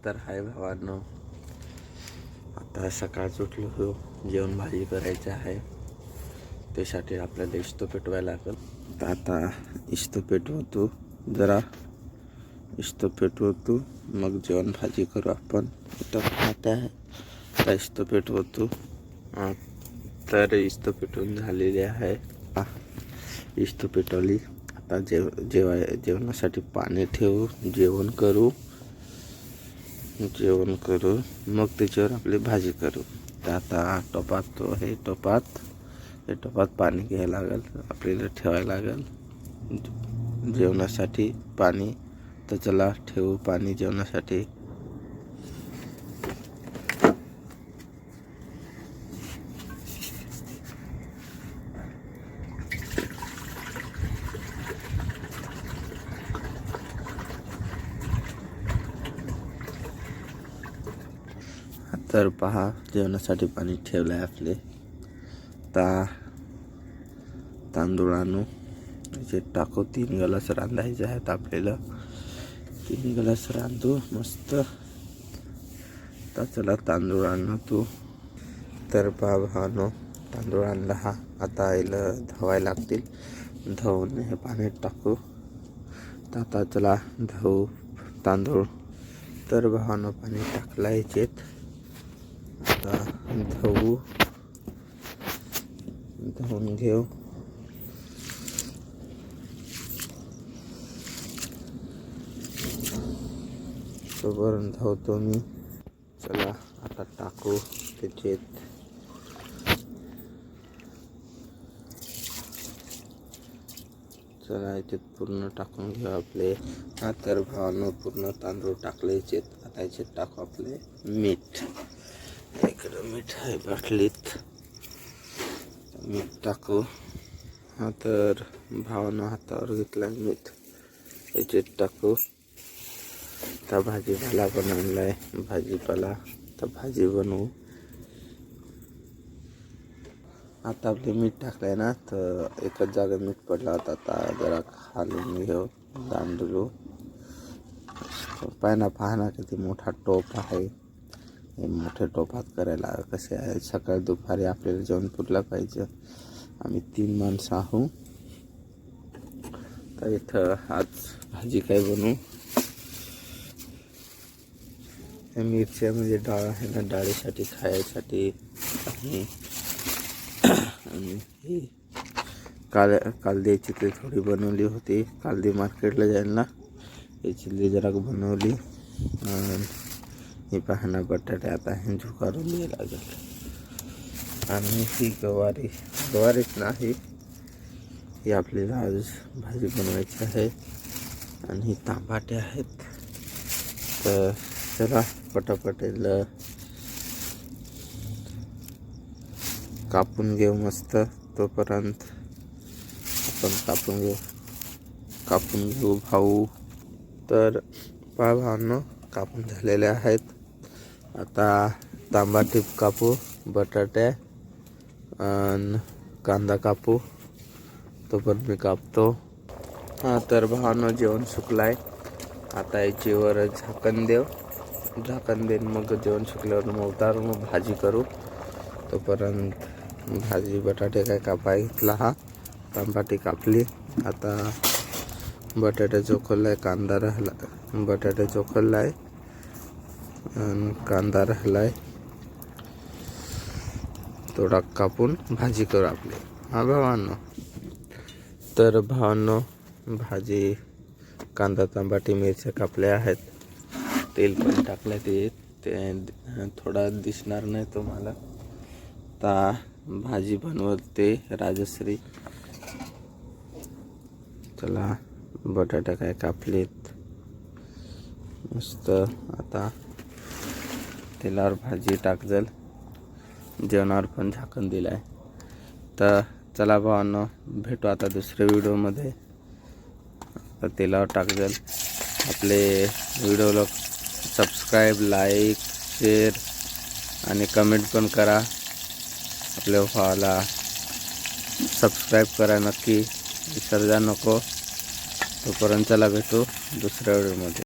तर हाय भावांनो, आता सकाळच उठलो हो, जेवण भाजी करायचं आहे. त्यासाठी आपल्याला इस्तो पेटवायला लागेल. तर आता इस्तो पेटवतो, जरा इस्तो पेटवतो, मग जेवण भाजी करू आपण. इथं खात आहे आता इस्तो पेटवतो. तर इस्तो पेटवून झालेली आहे. इस्तो पेटवली. आता जेवणासाठी पाणी ठेवू, जेवण करू, मग त्याच्यावर आपली भाजी करू. तर आता टोपात हे टोपात पाणी घ्यायला लागेल, आपल्याला ठेवायला लागेल जेवणासाठी पाणी. तर चला ठेवू पाणी जेवणासाठी. तर पहा, जेवणासाठी पाणी ठेवलं आहे आपले. तांदूळ आणू, याचे टाकू. 3 ग्लास रांधायचे आहेत आपल्याला. 3 ग्लास रांधू मस्त. तर चला तांदूळ आणू तू. तर पहा भावांनो, तांदूळ आणला हा. आता याला धवायला लागतील. धुवून हे पाण्यात टाकू. तर आता चला धुवू तांदूळ. तर भावांनो, पाणी टाकला याच्यात. आता धुवून घेऊ. तोपर्यंत धावतो मी. चला आता टाकू त्याच्यात. चला याच्यात पूर्ण टाकून घेऊ आपले. तर भावांनो, पूर्ण तांदूळ टाकले याच्यात. आता याच्यात टाकू आपले मीठ. इकडं मीठ आहे बाटलीत, मीठ टाकू. तर भावानं हातावर घेतला मीठ, याच्यात टाकू. तर भाजीपाला पण आणलाय, भाजीपाला. तर भाजी बनवू. आता आपले मीठ टाकलंय ना, तर एकच जागा मीठ पडला होता. आता जरा खालून घेऊ, दांडलू. पहा ना किती मोठा टोप आहे. हे मोठ्या टोपात करायला कसे आहे. सकाळ दुपारी आपल्याला जेवण पुरलं पाहिजे. आम्ही 3 माणसं आहोत. तर इथं आज भाजी काय बनवू. मिरच्या म्हणजे डाळ आहे ना, डाळीसाठी खायसाठी. आणि ही कालदी चिल्ली थोडी बनवली होती. कालदी मार्केटला जाईल ना, ही चिल्ली जरा बनवली. ही पाहना बटाटे आता हे झुकारून द्यायला लागेल. आणि ही गवारीच नाही, ही आपल्याला आज भाजी बनवायची आहे. आणि ही तांबाटे आहेत. तर चला पटापट कापून घेऊ मस्त. तोपर्यंत आपण कापून घेऊ भाऊ. तर पहा भावांनो, कापून झालेले आहेत. आता तांबाटे कापू, बटाटे आणि कांदा कापू. तोपर्यंत मी कापतो. तर भावांनो, जेवण सुकलाय. आता याच्यावर झाकण देईन. मग जेवण सुकल्यावर मग उतारून मग भाजी करू. तोपर्यंत भाजी बटाटे काय कापाय घेतला हा. तांबाटी कापली. आता बटाटे चोखलाय, कांदा राहिला. बटाटे चोखलाय आणि कांदा राहिलाय. थोडा कापून भाजी करू आपली. भावांनो, तर भावांनो, भाजी कांदा तांबाटी मिरच्या कापल्या आहेत. तेल पण टाकलं. ते थोडा दिसणार नाही तुम्हाला. आता भाजी बनवते राजश्री. चला बटाटा काय कापलेत मस्त. आता तेलावर भाजी टाकजल. जेवणावर पण झाकण दिलाय. तर चला भावांनो, भेटू आता दुसऱ्या व्हिडिओमध्ये. तर तेलावर टाकजल. आपले व्हिडिओला सबस्क्राईब, लाईक, शेअर आणि कमेंट पण करा. आपल्या भावाला सबस्क्राईब करा नक्की, विसर्जा नको. तोपर्यंत चला भेटू दुसऱ्या व्हिडिओमध्ये.